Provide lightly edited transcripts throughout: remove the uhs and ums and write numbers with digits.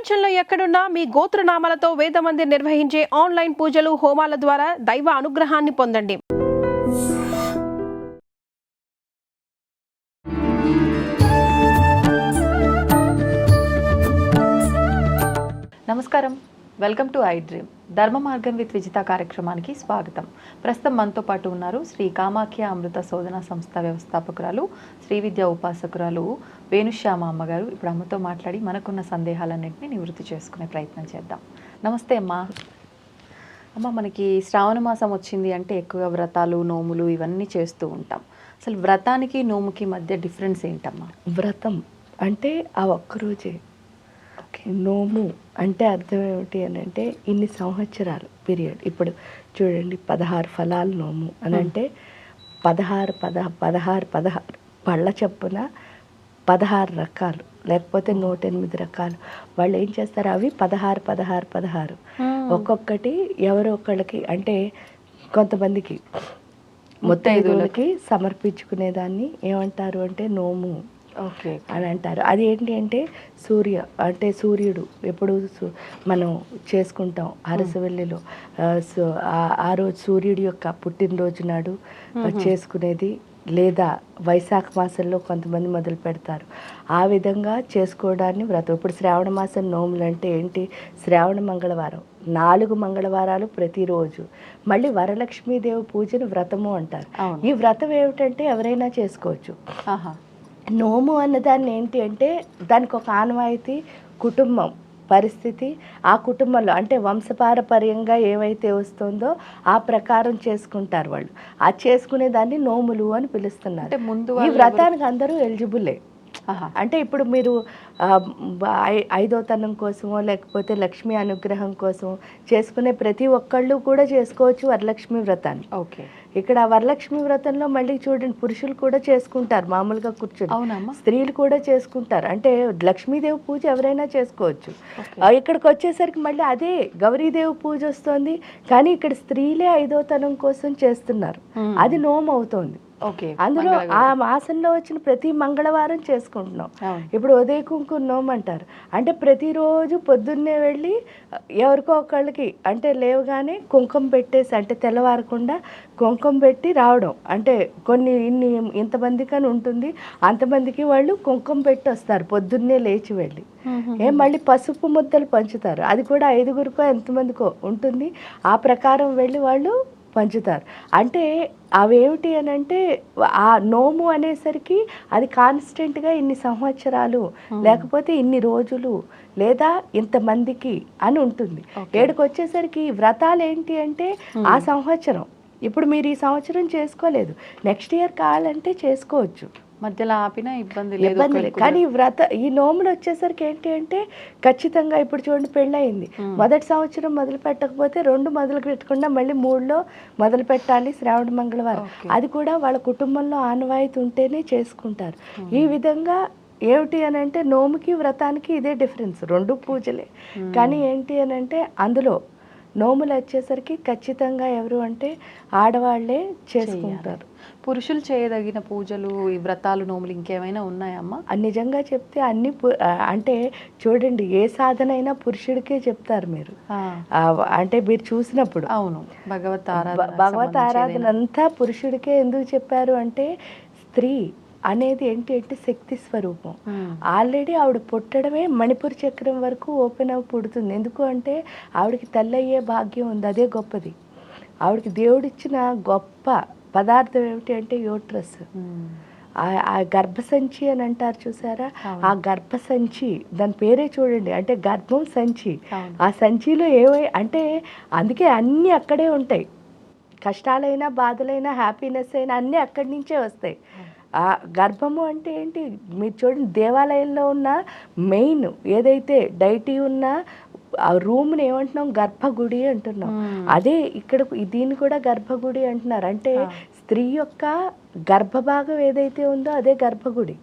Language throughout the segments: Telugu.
ప్రపంచంలో ఎక్కడున్నా మీ గోత్రనామాలతో వేదమందిర్ నిర్వహించే ఆన్లైన్ పూజలు హోమాల ద్వారా దైవ అనుగ్రహాన్ని పొందండి. నమస్కారం, వెల్కమ్ టు ఐ డ్రీమ్. ధర్మ మార్గం విత్ విజిత కార్యక్రమానికి స్వాగతం. ప్రస్తుతం మనతో పాటు ఉన్నారు శ్రీ కామాఖ్య అమృత శోధన సంస్థ వ్యవస్థాపకురాలు, శ్రీ విద్యా ఉపాసకురాలు వేణుశ్యామ అమ్మగారు. ఇప్పుడు అమ్మతో మాట్లాడి మనకున్న సందేహాలన్నింటినీ నివృత్తి చేసుకునే ప్రయత్నం చేద్దాం. నమస్తే అమ్మా. అమ్మ, మనకి శ్రావణ మాసం వచ్చింది అంటే ఎక్కువగా వ్రతాలు, నోములు ఇవన్నీ చేస్తూ ఉంటాం. అసలు వ్రతానికి నోముకి మధ్య డిఫరెన్స్ ఏంటమ్మా? వ్రతం అంటే ఆ ఒక్కరోజే. నోము అంటే అర్థం ఏమిటి అని అంటే ఇన్ని సంవత్సరాలు పీరియడ్. ఇప్పుడు చూడండి, 16 ఫలాలు నోము అని అంటే 16 పళ్ళ చొప్పున 16 రకాలు, లేకపోతే 108 రకాలు. వాళ్ళు ఏం చేస్తారు, అవి 16 ఒక్కొక్కటి ఎవరో ఒకళ్ళకి, అంటే కొంతమందికి ముత్తైదువులకి సమర్పించుకునేదాన్ని ఏమంటారు అంటే నోము అని అంటారు. అది ఏంటి అంటే సూర్యుడు ఎప్పుడు మనం చేసుకుంటాం అరసవెల్లిలో, ఆ రోజు సూర్యుడి యొక్క పుట్టినరోజు నాడు చేసుకునేది, లేదా వైశాఖ మాసంలో కొంతమంది మొదలు పెడతారు. ఆ విధంగా చేసుకోవడాన్ని వ్రతం. ఇప్పుడు శ్రావణ మాసం నోములు అంటే ఏంటి, శ్రావణ మంగళవారం 4 మంగళవారాలు ప్రతిరోజు. మళ్ళీ వరలక్ష్మీదేవి పూజను వ్రతము అంటారు. ఈ వ్రతం ఏమిటంటే ఎవరైనా చేసుకోవచ్చు. నోము అన్నదాన్ని ఏంటి అంటే దానికి ఒక ఆనవాయితీ, కుటుంబం పరిస్థితి, ఆ కుటుంబంలో అంటే వంశపారపర్యంగా ఏవైతే వస్తుందో ఆ ప్రకారం చేసుకుంటారు వాళ్ళు. ఆ చేసుకునే దాన్ని నోములు అని పిలుస్తున్నారు. ఈ వ్రతానికి అందరూ ఎలిజిబులే. అంటే ఇప్పుడు మీరు 5వ తనం కోసమో లేకపోతే లక్ష్మీ అనుగ్రహం కోసం చేసుకునే ప్రతి ఒక్కళ్ళు కూడా చేసుకోవచ్చు వరలక్ష్మి వ్రతాన్ని. ఇక్కడ వరలక్ష్మి వ్రతంలో మళ్ళీ చూడండి, పురుషులు కూడా చేసుకుంటారు మామూలుగా కూర్చొని, స్త్రీలు కూడా చేసుకుంటారు. అంటే లక్ష్మీదేవి పూజ ఎవరైనా చేసుకోవచ్చు. ఇక్కడికి వచ్చేసరికి మళ్ళీ అదే గౌరీదేవి పూజ వస్తుంది, కానీ ఇక్కడ స్త్రీలే 5వ తనం కోసం చేస్తున్నారు. అది నోము అవుతోంది. అందులో ఆ మాసంలో వచ్చిన ప్రతి మంగళవారం చేసుకుంటున్నాం. ఇప్పుడు ఉదయ కుంకుమ నోము అంటారు. అంటే ప్రతిరోజు పొద్దున్నే వెళ్ళి ఎవరికో ఒకళ్ళకి అంటే లేవగానే కుంకుమ పెట్టేసి, అంటే తెల్లవారకుండా కుంకుమ పెట్టి రావడం. అంటే ఇంతమందికి అని ఉంటుంది, అంతమందికి వాళ్ళు కుంకుమ పెట్టి వస్తారు పొద్దున్నే లేచి వెళ్ళి. మళ్ళీ పసుపు ముద్దలు పంచుతారు. అది కూడా 5గురికో ఎంతమందికో ఉంటుంది. ఆ ప్రకారం వెళ్ళి వాళ్ళు పంచుతారు. అంటే అవేమిటి అని అంటే ఆ నోము అనేసరికి అది కాన్స్టెంట్గా ఇన్ని సంవత్సరాలు, లేకపోతే ఇన్ని రోజులు, లేదా ఇంతమందికి అని ఉంటుంది. ఏడుకు వచ్చేసరికి వ్రతాలు ఏంటి అంటే ఆ సంవత్సరం. ఇప్పుడు మీరు ఈ సంవత్సరం చేసుకోలేదు, నెక్స్ట్ ఇయర్ కావాలంటే చేసుకోవచ్చు, మధ్యలో ఆపినా ఇబ్బంది లేదు. కానీ ఈ నోములు వచ్చేసరికి ఏంటి అంటే ఖచ్చితంగా ఇప్పుడు చూడండి, పెళ్ళయింది, మొదటి సంవత్సరం మొదలు పెట్టకపోతే 2 మొదలు పెట్టకుండా మళ్ళీ 3లో మొదలు పెట్టాలి శ్రావణ మంగళవారం. అది కూడా వాళ్ళ కుటుంబంలో ఆనవాయితీ ఉంటేనే చేసుకుంటారు. ఈ విధంగా ఏమిటి అని అంటే నోముకి వ్రతానికి ఇదే డిఫరెన్స్, 2 పూజలే. కానీ ఏంటి అని అంటే అందులో నోములు వచ్చేసరికి ఖచ్చితంగా ఎవరు అంటే ఆడవాళ్లే చేసుకుంటారు. పురుషులు చేయదగిన పూజలు, ఈ వ్రతాలు, నోములు ఇంకేమైనా ఉన్నాయమ్మా? నిజంగా చెప్తే అన్ని అంటే చూడండి, ఏ సాధన అయినా పురుషుడికే చెప్తారు మీరు. అంటే మీరు చూసినప్పుడు అవును, భగవత్ ఆరాధన అంతా పురుషుడికే ఎందుకు చెప్పారు అంటే, స్త్రీ అనేది ఏంటి అంటే శక్తి స్వరూపం. ఆల్రెడీ ఆవిడ పుట్టడమే మణిపూర్ చక్రం వరకు ఓపెన్ అవి పుడుతుంది. ఎందుకు అంటే ఆవిడకి తల్లయ్యే భాగ్యం ఉంది, అదే గొప్పది. ఆవిడకి దేవుడిచ్చిన గొప్ప పదార్థం ఏమిటి అంటే యూట్రస్, ఆ గర్భసంచి అని అంటారు చూసారా, ఆ గర్భసంచి, దాని పేరే చూడండి, అంటే గర్భం సంచి. ఆ సంచిలో అంటే అందుకే అన్నీ అక్కడే ఉంటాయి. కష్టాలైనా, బాధలైనా, హ్యాపీనెస్ అయినా అన్నీ అక్కడి నుంచే వస్తాయి. ఆ గర్భము అంటే ఏంటి, మీరు చూడండి, దేవాలయంలో ఉన్న మెయిన్ ఏదైతే డైటీ ఉన్న ఆ రూమ్ని ఏమంటున్నాం, గర్భగుడి అంటున్నాం. అదే ఇక్కడ దీన్ని కూడా గర్భగుడి అంటున్నారు. అంటే స్త్రీ యొక్క గర్భభాగం ఏదైతే ఉందో అదే గర్భగుడి.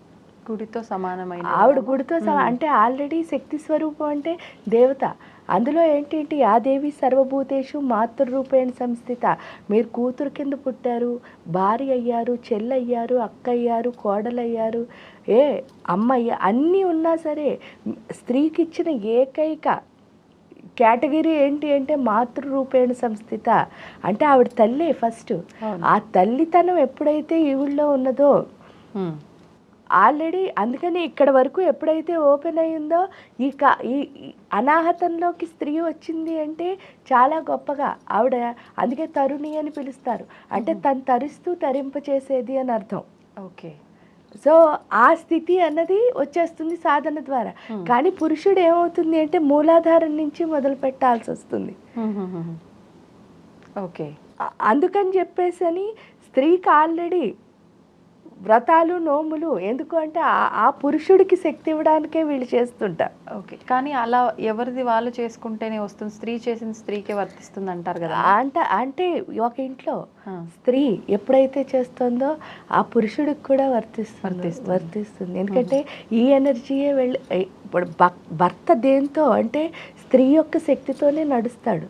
గుడితో సమానమైన ఆవిడ గుడితో అంటే ఆల్రెడీ శక్తి స్వరూపం అంటే దేవత. అందులో ఏంటి ఆ దేవి సర్వభూతేషు మాతృరూపేణ సంస్థిత. మీరు కూతురు కింద పుట్టారు, భార్య అయ్యారు, చెల్లయ్యారు, అక్క అయ్యారు, కోడలయ్యారు, అమ్మయ్య అన్నీ ఉన్నా సరే స్త్రీకి ఇచ్చిన ఏకైక కేటగిరీ ఏంటి అంటే మాతృరూపేణ సంస్థిత. అంటే ఆవిడ తల్లే ఫస్ట్. ఆ తల్లితనం ఎప్పుడైతే ఈవిడలో ఉన్నదో ఆల్రెడీ, అందుకని ఇక్కడ వరకు ఎప్పుడైతే ఓపెన్ అయ్యిందో ఈ అనాహతంలోకి స్త్రీ వచ్చింది అంటే చాలా గొప్పగా ఆవిడ. అందుకే తరుణి అని పిలుస్తారు. అంటే తను తరిస్తూ తరింపచేసేది అని అర్థం. ఓకే. సో ఆ స్థితి అన్నది వచ్చేస్తుంది సాధన ద్వారా. కానీ పురుషుడు ఏమవుతుంది అంటే మూలాధారం నుంచి మొదలు పెట్టాల్సి వస్తుంది. ఓకే. అందుకని చెప్పేసి అని స్త్రీకి ఆల్రెడీ వ్రతాలు నోములు ఎందుకు అంటే ఆ పురుషుడికి శక్తి ఇవ్వడానికే వీళ్ళు చేస్తుంటారు. ఓకే. కానీ అలా ఎవరిది వాళ్ళు చేసుకుంటేనే వస్తుంది, స్త్రీ చేసింది స్త్రీకే వర్తిస్తుంది అంటారు కదా. అంటే ఒక ఇంట్లో స్త్రీ ఎప్పుడైతే చేస్తుందో ఆ పురుషుడికి కూడా వర్తిస్తుంది. ఎందుకంటే ఈ ఎనర్జీయే వెళ్ళి ఇప్పుడు భర్త దేంతో అంటే స్త్రీ యొక్క శక్తితోనే నడుస్తాడు.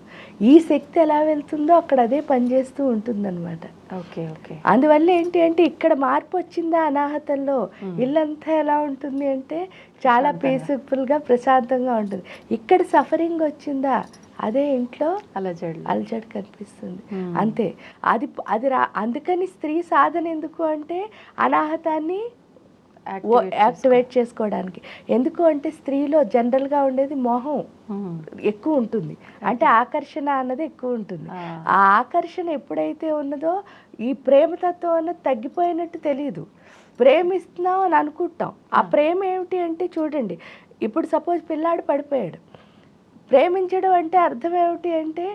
ఈ శక్తి ఎలా వెళ్తుందో అక్కడ అదే పనిచేస్తూ ఉంటుందన్నమాట. ఓకే. ఓకే. అందువల్ల ఏంటి అంటే ఇక్కడ మార్పు వచ్చిందా అనాహతంలో, ఇల్లంతా ఎలా ఉంటుంది అంటే చాలా పీస్ఫుల్గా ప్రశాంతంగా ఉంటుంది. ఇక్కడ సఫరింగ్ వచ్చిందా అదే ఇంట్లో అలజడి కనిపిస్తుంది. అంతే. అది అందుకని స్త్రీ సాధన ఎందుకు అంటే అనాహతాన్ని యాక్టివేట్ చేసుకోవడానికి. ఎందుకు అంటే స్త్రీలో జనరల్గా ఉండేది మోహం ఎక్కువ ఉంటుంది. అంటే ఆకర్షణ అన్నది ఎక్కువ ఉంటుంది. ఆ ఆకర్షణ ఎప్పుడైతే ఉన్నదో ఈ ప్రేమతత్వం అన్నది తగ్గిపోయినట్టు తెలియదు. ప్రేమిస్తున్నాం అని అనుకుంటాం. ఆ ప్రేమ ఏమిటి అంటే చూడండి, ఇప్పుడు సపోజ్ పిల్లాడు పడిపోయాడు. ప్రేమించడం అంటే అర్థం ఏమిటి అంటే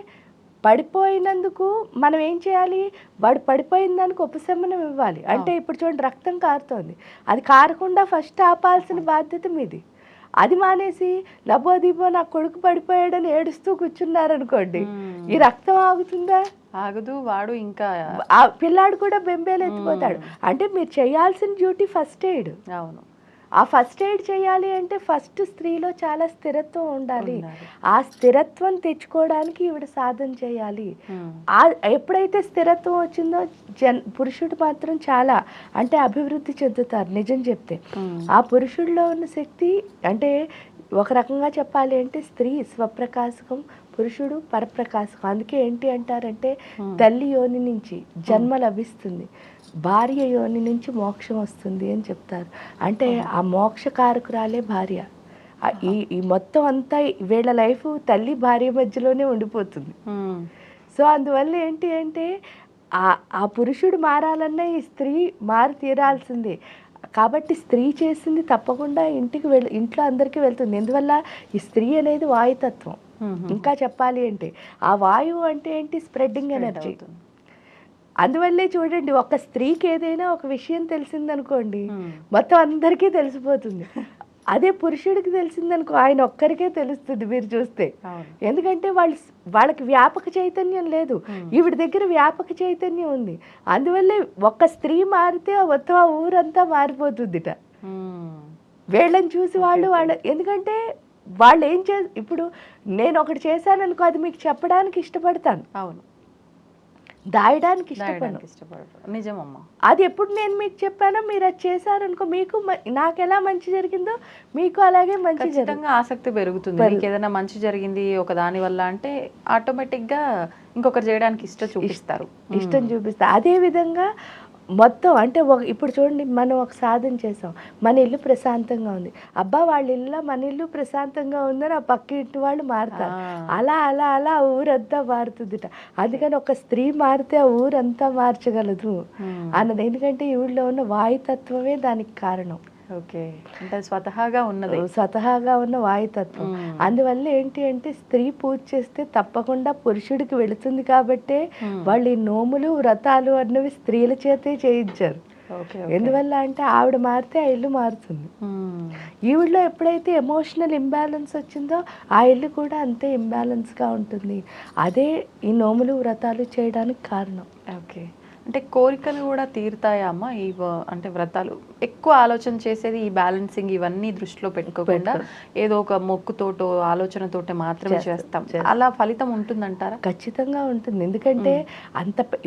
పడిపోయినందుకు మనం ఏం చేయాలి, వాడు పడిపోయిన దానికి ఉపశమనం ఇవ్వాలి. అంటే ఇప్పుడు చూడండి రక్తం కారుతోంది, అది కారకుండా ఫస్ట్ ఆపాల్సిన బాధ్యత మీది. అది మానేసి లబోదీబో నా కొడుకు పడిపోయాడని ఏడుస్తూ కూర్చున్నారనుకోండి, ఈ రక్తం ఆగుతుందా? ఆగదు. వాడు ఇంకా ఆ పిల్లాడు కూడా బెంబేలు ఎత్తిపోతాడు. అంటే మీరు చేయాల్సిన డ్యూటీ ఫస్ట్ ఎయిడ్. అవును. ఆ ఫస్ట్ ఎయిడ్ చేయాలి అంటే ఫస్ట్ స్త్రీలో చాలా స్థిరత్వం ఉండాలి. ఆ స్థిరత్వం తెచ్చుకోవడానికి ఈవిడ సాధన చేయాలి. ఎప్పుడైతే స్థిరత్వం వచ్చిందో పురుషుడు మాత్రం చాలా అంటే అభివృద్ధి చెందుతారు. నిజం చెప్తే ఆ పురుషుడిలో ఉన్న శక్తి అంటే ఒక రకంగా చెప్పాలి అంటే స్త్రీ స్వప్రకాశకం, పురుషుడు పరప్రకాశకం. అందుకే ఏంటి అంటారంటే తల్లి యోని నుంచి జన్మ లభిస్తుంది, భార్య యోని నుంచి మోక్షం వస్తుంది అని చెప్తారు. అంటే ఆ మోక్షకారకురాలే భార్య. ఈ మొత్తం అంతా వీళ్ళ లైఫ్ తల్లి భార్య మధ్యలోనే ఉండిపోతుంది. సో అందువల్ల ఏంటి అంటే ఆ పురుషుడు మారాలన్నా ఈ స్త్రీ మారి తీరాల్సిందే. కాబట్టి స్త్రీ చేసింది తప్పకుండా ఇంట్లో అందరికీ వెళ్తుంది. ఎందువల్ల ఈ స్త్రీ అనేది వాయుతత్వం. ఇంకా చెప్పాలి అంటే ఆ వాయువు అంటే ఏంటి, స్ప్రెడ్డింగ్ ఎనర్జీ. అందువల్లే చూడండి ఒక స్త్రీకి ఏదైనా ఒక విషయం తెలిసిందనుకోండి మొత్తం అందరికీ తెలిసిపోతుంది. అదే పురుషుడికి తెలిసిందనుకో ఆయన ఒక్కరికే తెలుస్తుంది మీరు చూస్తే. ఎందుకంటే వాళ్ళకి వ్యాపక చైతన్యం లేదు, ఈవిడ దగ్గర వ్యాపక చైతన్యం ఉంది. అందువల్లే ఒక స్త్రీ మారితే మొత్తం ఆ ఊరంతా మారిపోతుందిట. వీళ్ళని చూసి వాళ్ళ ఎందుకంటే వాళ్ళు ఏం ఇప్పుడు నేను ఒకటి చేశాననుకో అది మీకు చెప్పడానికి ఇష్టపడతాను. అవును. దాయడానికి ఇష్టపడను. నిజమమ్మా. అది ఎప్పుడు నేను మీకు చెప్పానో మీరు అది చేశారనుకో మీకు నాకు ఎలా మంచి జరిగిందో మీకు అలాగే మంచి ఖచ్చితంగా ఆసక్తి పెరుగుతుంది. మీకు ఏదైనా మంచి జరిగింది ఒక దాని వల్ల అంటే ఆటోమేటిక్ గా ఇంకొకరు చేయడానికి ఇష్టం చూపిస్తారు. అదే విధంగా మొత్తం అంటే ఇప్పుడు చూడండి మనం ఒక సాధన చేసాం, మన ఇల్లు ప్రశాంతంగా ఉంది, అబ్బా వాళ్ళ ఇల్లు మన ఇల్లు ప్రశాంతంగా ఉందని ఆ పక్క ఇంటి వాళ్ళు మారుతారు. అలా అలా అలా ఊరంతా మారుతుందిట. అందుకని ఒక స్త్రీ మారితే ఆ ఊరంతా మార్చగలదు అన్నది. ఎందుకంటే ఈవిడలో ఉన్న వాయుతత్వమే దానికి కారణం. ఓకే. అంటే స్వతహాగా ఉన్న వాయుతత్వం. అందువల్ల ఏంటి అంటే స్త్రీ పూజ చేస్తే తప్పకుండా పురుషుడికి వెళుతుంది. కాబట్టే వాళ్ళు ఈ నోములు వ్రతాలు అన్నవి స్త్రీల చేతే చేయించారు. ఎందువల్ల అంటే ఆవిడ మారితే ఆ ఇల్లు మారుతుంది. ఈవిడలో ఎప్పుడైతే ఎమోషనల్ ఇంబ్యాలెన్స్ వచ్చిందో ఆ ఇల్లు కూడా అంతే ఇంబ్యాలెన్స్గా ఉంటుంది. అదే ఈ నోములు వ్రతాలు చేయడానికి కారణం. ఓకే. అంటే కోరికలు కూడా తీరుతాయా అమ్మ ఈ అంటే వ్రతాలు? ఎక్కువ ఆలోచన చేసేది ఈ బ్యాలెన్సింగ్ ఇవన్నీ దృష్టిలో పెట్టుకోకుండా ఏదో ఒక మొక్కుతోటో ఆలోచనతోటే మాత్రమే చేస్తాం, అలా ఫలితం ఉంటుందంటారా? ఖచ్చితంగా ఉంటుంది. ఎందుకంటే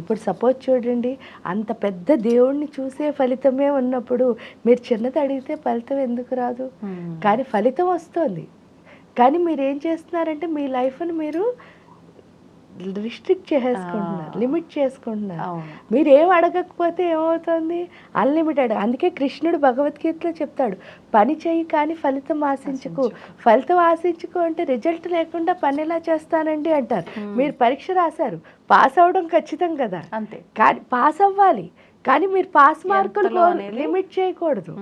ఇప్పుడు సపోజ్ చూడండి, అంత పెద్ద దేవుణ్ణి చూసే ఫలితమే ఉన్నప్పుడు మీరు చిన్నది అడిగితే ఫలితం ఎందుకు రాదు? కానీ ఫలితం వస్తుంది. కానీ మీరు ఏం చేస్తున్నారంటే మీ లైఫ్ని మీరు రిస్ట్రిక్ట్ చేసేసుకుంటున్నారు, లిమిట్ చేసుకుంటున్నారు. మీరు ఏం అడగకపోతే ఏమవుతుంది? అన్లిమిటెడ్. అందుకే కృష్ణుడు భగవద్గీతలో చెప్తాడు, పని చెయ్యి కానీ ఫలితం ఆశించుకు. ఫలితం ఆశించుకు అంటే రిజల్ట్ లేకుండా పని ఎలా చేస్తానండి అంటారు. మీరు పరీక్ష రాశారు, పాస్ అవ్వడం ఖచ్చితం కదా, అంతే. కానీ పాస్ అవ్వాలి, కానీ మీరు పాస్ మార్కులు లిమిట్ చేయకూడదు.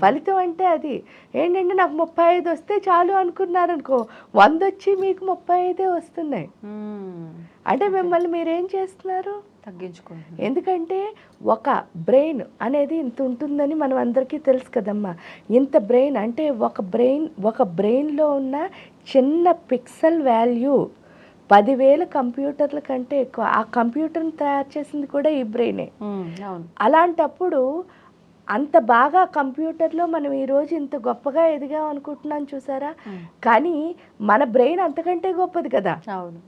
ఫలితం అంటే అది ఏంటంటే నాకు 35 వస్తే చాలు అనుకున్నారనుకో, 100 వచ్చి మీకు 35 వస్తున్నాయి అంటే మిమ్మల్ని మీరేం చేస్తున్నారు? తగ్గించుకుంటున్నారు. ఎందుకంటే ఒక బ్రెయిన్ అనేది ఇంత ఉంటుందని మనం అందరికీ తెలుసు కదమ్మా. ఇంత బ్రెయిన్ అంటే ఒక బ్రెయిన్లో ఉన్న చిన్న పిక్సెల్ వాల్యూ 10,000 కంప్యూటర్ల కంటే ఎక్కువ. ఆ కంప్యూటర్ని తయారు చేసింది కూడా ఈ బ్రెయినే. అలాంటప్పుడు అంత బాగా కంప్యూటర్లో మనం ఈరోజు ఇంత గొప్పగా ఎదిగాం అనుకుంటున్నాం చూసారా, కానీ మన బ్రెయిన్ అంతకంటే గొప్పది కదా. అవును.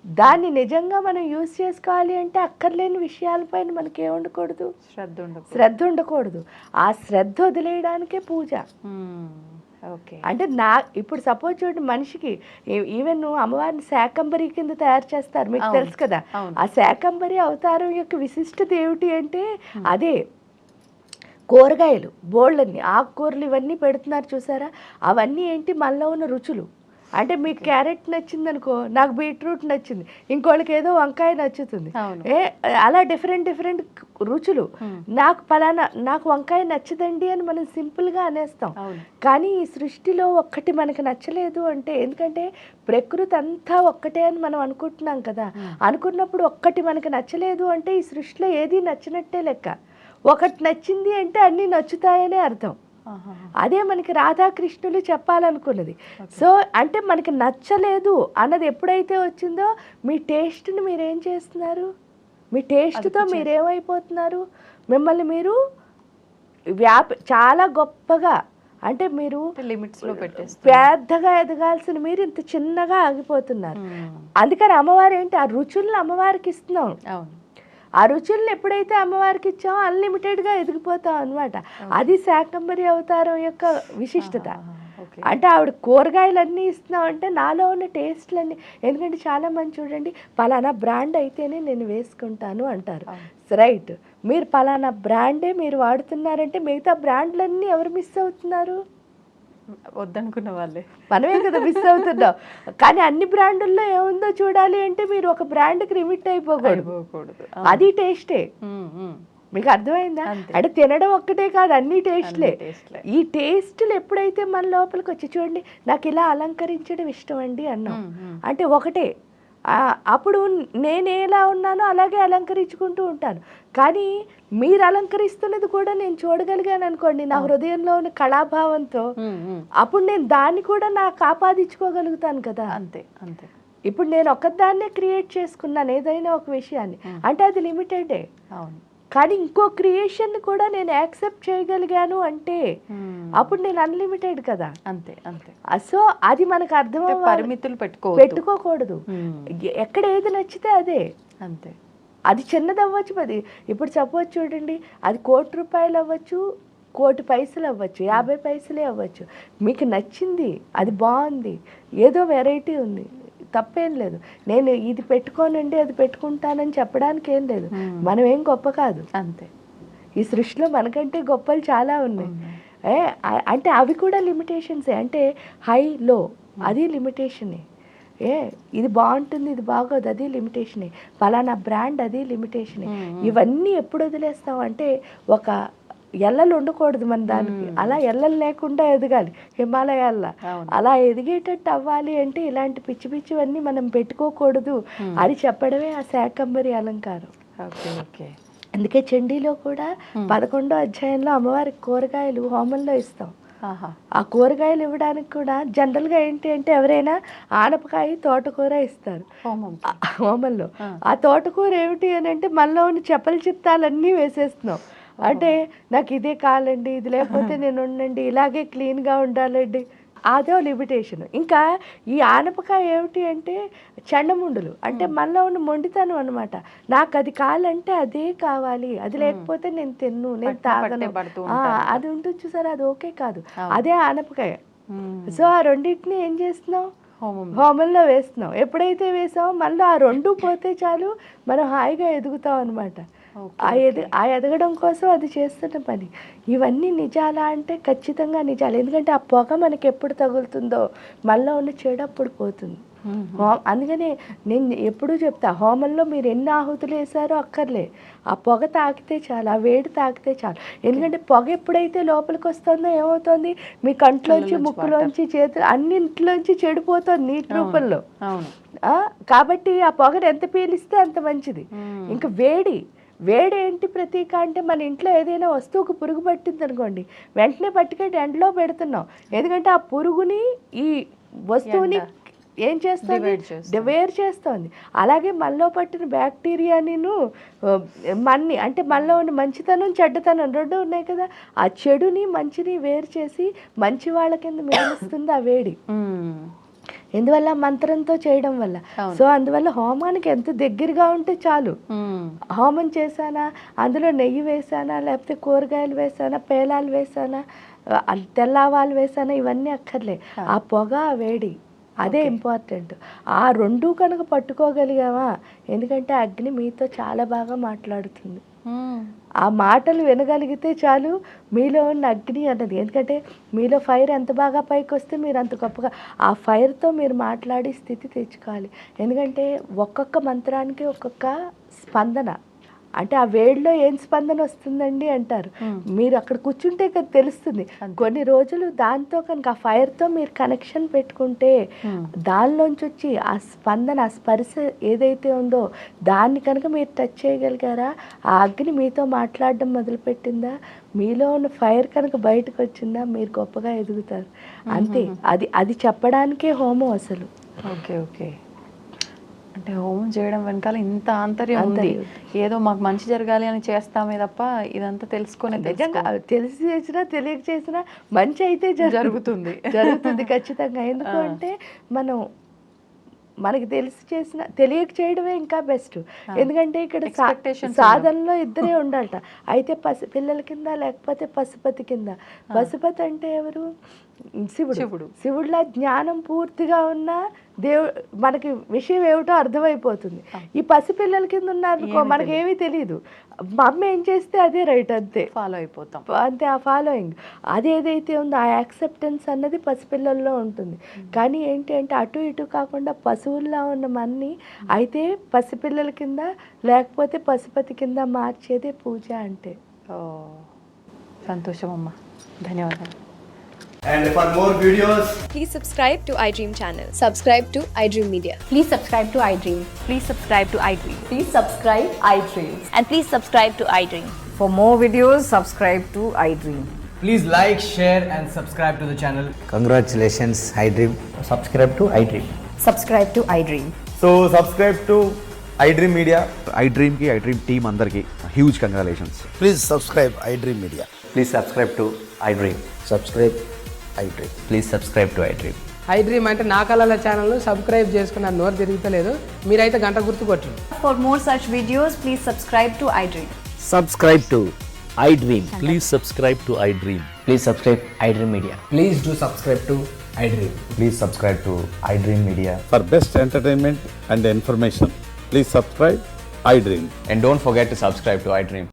దాన్ని నిజంగా మనం యూజ్ చేసుకోవాలి అంటే అక్కర్లేని విషయాలపైన మనకి ఏముండకూడదు? శ్రద్ధ ఉండకూడదు. ఆ శ్రద్ధ వదిలేయడానికే పూజ. అంటే ఇప్పుడు సపోజ్ చూడండి, మనిషికి ఈవెన్ అమ్మవారిని శాకంబరి కింద తయారు చేస్తారు, మీకు తెలుసు కదా. ఆ శాకంబరి అవతారం యొక్క విశిష్టత ఏమిటి అంటే అదే కూరగాయలు బోళ్ళన్ని ఆకుకూరలు ఇవన్నీ పెడుతున్నారు చూసారా, అవన్నీ ఏంటి మనలో ఉన్న రుచులు. అంటే మీకు క్యారెట్ నచ్చింది అనుకో, నాకు బీట్రూట్ నచ్చింది, ఇంకోళ్ళకి ఏదో వంకాయ నచ్చుతుంది. అలా డిఫరెంట్ రుచులు. నాకు వంకాయ నచ్చదండి అని మనం సింపుల్గా అనేస్తాం. కానీ ఈ సృష్టిలో ఒక్కటి మనకు నచ్చలేదు అంటే, ఎందుకంటే ప్రకృతి అంతా ఒక్కటే అని మనం అనుకుంటున్నాం కదా. అనుకున్నప్పుడు ఒక్కటి మనకు నచ్చలేదు అంటే ఈ సృష్టిలో ఏది నచ్చినట్టే లెక్క. ఒకటి నచ్చింది అంటే అన్నీ నచ్చుతాయనే అర్థం. అదే మనకి రాధాకృష్ణులు చెప్పాలనుకున్నది. సో అంటే మనకి నచ్చలేదు అన్నది ఎప్పుడైతే వచ్చిందో మీ టేస్ట్ని మీరేం చేస్తున్నారు? మీ టేస్ట్తో మీరేమైపోతున్నారు? మిమ్మల్ని మీరు చాలా గొప్పగా అంటే మీరు లిమిట్స్లో పెట్టేస్తారు. పెద్దగా ఎదగాల్సిన మీరు ఇంత చిన్నగా ఆగిపోతున్నారు. అందుకని అమ్మవారు ఏంటి, ఆ రుచులను అమ్మవారికి ఇస్తున్నాం. ఆ రుచులను ఎప్పుడైతే అమ్మవారికి ఇచ్చామో అన్లిమిటెడ్గా ఎదిగిపోతాం అనమాట. అది శాకంబరి అవతారం యొక్క విశిష్టత. అంటే ఆవిడ కూరగాయలన్నీ ఇస్తున్నాం అంటే నాలో ఉన్న టేస్ట్లన్నీ. ఎందుకంటే చాలామంది చూడండి, పలానా బ్రాండ్ అయితేనే నేను వేసుకుంటాను అంటారు. రైట్, మీరు పలానా బ్రాండే మీరు వాడుతున్నారంటే మిగతా బ్రాండ్లన్నీ ఎవరు మిస్ అవుతున్నారు? వద్దనుకున్న వాళ్ళే, మనమే కదా మిస్ అవుతున్నాం. కానీ అన్ని బ్రాండుల్లో ఏముందో చూడాలి అంటే మీరు ఒక బ్రాండ్కి లిమిట్ అయిపోకూడదు. అది టేస్టే. మీకు అర్థమైందా? అంటే తినడం ఒక్కటే కాదు, అన్ని టేస్ట్లే. ఈ టేస్ట్లు ఎప్పుడైతే మన లోపలికి వచ్చి, చూడండి నాకు ఇలా అలంకరించడం ఇష్టం అండి అన్నాం అంటే ఒకటే. అప్పుడు నేను ఎలా ఉన్నానో అలాగే అలంకరించుకుంటూ ఉంటాను. కానీ మీరు అలంకరిస్తున్నది కూడా నేను చూడగలిగాను అనుకోండి, నా హృదయంలో ఉన్న కళాభావంతో, అప్పుడు నేను దాన్ని కూడా నాకు ఆపాదించుకోగలుగుతాను కదా. అంతే. ఇప్పుడు నేను ఒక్కదాన్నే క్రియేట్ చేసుకున్నాను ఏదైనా ఒక విషయాన్ని అంటే అది లిమిటెడే. కానీ ఇంకో క్రియేషన్ కూడా నేను యాక్సెప్ట్ చేయగలిగాను అంటే అప్పుడు నేను అన్లిమిటెడ్ కదా. అంతే. సో అది మనకు అర్థం. పరిమితులు పెట్టుకోకూడదు. ఎక్కడ ఏది నచ్చితే అదే. అంతే. అది చిన్నది అవ్వచ్చు, ఇప్పుడు సపోజ్ చూడండి, అది 1,00,00,000 రూపాయలు అవ్వచ్చు, 1,00,00,000 పైసలు అవ్వచ్చు, 50 పైసలే అవ్వచ్చు. మీకు నచ్చింది, అది బాగుంది, ఏదో వెరైటీ ఉంది, తప్పేం లేదు. నేను ఇది పెట్టుకోనండి అది పెట్టుకుంటానని చెప్పడానికి ఏం లేదు. మనం ఏం గొప్ప కాదు. అంతే. ఈ సృష్టిలో మనకంటే గొప్పలు చాలా ఉన్నాయి. అంటే అవి కూడా లిమిటేషన్సే. అంటే హై లో అది లిమిటేషనే. ఇది బాగుంటుంది ఇది బాగోదు అది లిమిటేషనే. పలానా బ్రాండ్ అది లిమిటేషనే. ఇవన్నీ ఎప్పుడు వదిలేస్తాం అంటే ఒక ఎల్లలు ఉండకూడదు మన దానికి. అలా ఎల్లలు లేకుండా ఎదగాలి హిమాలయాల్లో. అలా ఎదిగేటట్టు అవ్వాలి అంటే ఇలాంటి పిచ్చివన్నీ మనం పెట్టుకోకూడదు అని చెప్పడమే ఆ శాకంబరి అలంకారం. అందుకే చండీలో కూడా 11వ అధ్యాయంలో అమ్మవారికి కూరగాయలు హోమంలో ఇస్తాం. ఆహా. ఆ కూరగాయలు ఇవ్వడానికి కూడా జనరల్గా ఏంటి అంటే ఎవరైనా ఆనపకాయ తోటకూర ఇస్తారు హోమంకి. హోమంలో. ఆ తోటకూర ఏమిటి అని అంటే మనలో ఉన్న చెప్పల చిత్తాలన్నీ వేసేస్తున్నాం. అంటే నాకు ఇదే కావాలండి, ఇది లేకపోతే నేను ఉండండి, ఇలాగే క్లీన్గా ఉండాలండి, అదో లిమిటేషన్. ఇంకా ఈ ఆనపకాయ ఏమిటి అంటే చండముండులు, అంటే మనలో ఉన్న మొండితనం అనమాట. నాకు అది కావాలంటే అదే కావాలి, అది లేకపోతే నేను తిన్ను, నేను తాగను, అది ఉంటుంది చూసారా, అది ఓకే కాదు, అదే ఆనపకాయ. సో ఆ రెండింటిని ఏం చేస్తున్నాం, హోమంలో వేస్తున్నాం. ఎప్పుడైతే వేసామో మళ్ళీ ఆ రెండు పోతే చాలు, మనం హాయిగా ఎదుగుతాం అనమాట. ఆ ఎదగడం కోసం అది చేస్తున్న పని. ఇవన్నీ నిజాలా అంటే ఖచ్చితంగా నిజాలు. ఎందుకంటే ఆ పొగ మనకి ఎప్పుడు తగులుతుందో మనలో ఉన్న చెడు అప్పుడు పోతుంది. అందుకనే నేను ఎప్పుడూ చెప్తా, హోమంలో మీరు ఎన్ని ఆహుతులు వేసారో అక్కర్లే, ఆ పొగ తాకితే చాలు, ఆ వేడి తాకితే చాలు. ఎందుకంటే పొగ ఎప్పుడైతే లోపలికి వస్తుందో ఏమవుతుంది, మీ కంట్లోంచి, ముక్కులోంచి, చేతులు అన్నింటిలోంచి చెడిపోతుంది నీటి రూపంలో. కాబట్టి ఆ పొగను ఎంత పీలిస్తే అంత మంచిది. ఇంకా వేడి ఏంటి ప్రతీక అంటే, మన ఇంట్లో ఏదైనా వస్తువుకు పురుగు పట్టింది అనుకోండి, వెంటనే పట్టుకెళ్ళి ఎండలో పెడుతున్నాం. ఎందుకంటే ఆ పురుగుని ఈ వస్తువుని ఏం చేస్తుంది, డివైర్ చేస్తుంది. అలాగే మనలో పట్టిన బ్యాక్టీరియానిను మన్ని, అంటే మనలో ఉన్న మంచితనం చెడ్డతనం రెండు ఉన్నాయి కదా, ఆ చెడుని మంచిని వేరు చేసి మంచి వాళ్ళ కింద మిగులుస్తుంది ఆ వేడి. ఎందువల్ల మంత్రంతో చేయడం వల్ల. సో అందువల్ల హోమానికి ఎంత దగ్గరగా ఉంటే చాలు. హోమం చేశానా, అందులో నెయ్యి వేసానా, లేకపోతే కూరగాయలు వేసానా, పేలాలు వేసానా, తెల్లావాలు వేసానా, ఇవన్నీ అక్కర్లే. ఆ పొగ, ఆ వేడి, అదే ఇంపార్టెంట్. ఆ రెండు కనుక పట్టుకోగలిగామా, ఎందుకంటే అగ్ని మీతో చాలా బాగా మాట్లాడుతుంది. ఆ మాటలు వినగలిగితే చాలు, మీలో ఉన్న అగ్ని అన్నది. ఎందుకంటే మీలో ఫైర్ ఎంత బాగా పైకి వస్తే మీరు అంత గొప్పగా ఆ ఫైర్తో మీరు మాట్లాడే స్థితి తెచ్చుకోవాలి. ఎందుకంటే ఒక్కొక్క మంత్రానికి ఒక్కొక్క స్పందన, అంటే ఆ వేడిలో ఏం స్పందన వస్తుందండి అంటారు. మీరు అక్కడ కూర్చుంటే కదా తెలుస్తుంది. కొన్ని రోజులు దాంతో కనుక ఆ ఫైర్తో మీరు కనెక్షన్ పెట్టుకుంటే, దానిలోంచి వచ్చి ఆ స్పందన, ఆ స్పర్శ ఏదైతే ఉందో దాన్ని కనుక మీరు టచ్ చేయగలిగారా, ఆ అగ్ని మీతో మాట్లాడడం మొదలుపెట్టిందా, మీలో ఉన్న ఫైర్ కనుక బయటకు వచ్చిందా, మీరు గొప్పగా ఎదుగుతారు. అంతే. అది చెప్పడానికే హోమం అసలు. ఓకే. అంటే హోమం చేయడం వెనకాల ఇంత ఆంతర్యం ఉంది. ఏదో మాకు మంచి జరగాలి అని చేస్తామే తప్ప ఇదంతా తెలుసుకునే తెలిసి చేసినా తెలియక చేసినా మంచి అయితే జరుగుతుంది ఖచ్చితంగా. ఎందుకు అంటే మనకి తెలిసి చేసిన, తెలియక చేయడమే ఇంకా బెస్ట్. ఎందుకంటే ఇక్కడ సాధనలో ఇద్దరే ఉండాలట. అయితే పిల్లల కింద లేకపోతే పశుపతి కింద. పశుపతి అంటే ఎవరు, శివుడిలా జ్ఞానం పూర్తిగా ఉన్న మనకి విషయం ఏమిటో అర్థమైపోతుంది. ఈ పసిపిల్లల కింద ఉన్నారనుకో, మనకేమీ తెలియదు, మా అమ్మ ఏం చేస్తే అదే రైట్, అంతే ఫాలో అయిపోతాం, అంతే. ఆ ఫాలోయింగ్ అదేదైతే ఉందో ఆ యాక్సెప్టెన్స్ అన్నది పసిపిల్లల్లో ఉంటుంది. కానీ ఏంటి అంటే అటు ఇటు కాకుండా పశువుల్లో ఉన్న మన్ని అయితే పసిపిల్లల కింద లేకపోతే పశుపతి కింద మార్చేదే పూజ అంటే. సంతోషం అమ్మా, ధన్యవాదాలు. And for more videos, please subscribe to iDream channel. Subscribe to iDream Media. Please subscribe to iDream. Please subscribe to iDream. Please subscribe iDream. And please subscribe to iDream. For more videos, subscribe to iDream. please like, share and subscribe to the channel. Congratulations, iDream. Subscribe to iDream. Subscribe to iDream. So subscribe to iDream Media. iDream ki iDream team andarki huge congratulations. Please subscribe iDream Media. Please subscribe to iDream. Subscribe iDream. Please subscribe to iDream. iDream అంటే నా కళల ఛానల్ను సబ్స్క్రైబ్ చేసుకున్న నోరు తిరుగుతలేదు, మీరైతే గంట గుర్తు కొట్టండి. For more such videos, please subscribe to iDream. Subscribe to iDream. Please subscribe to iDream. Please subscribe iDream Media. Please do subscribe to iDream. Please subscribe to iDream Media. For best entertainment and information, please subscribe iDream. And don't forget to subscribe to iDream.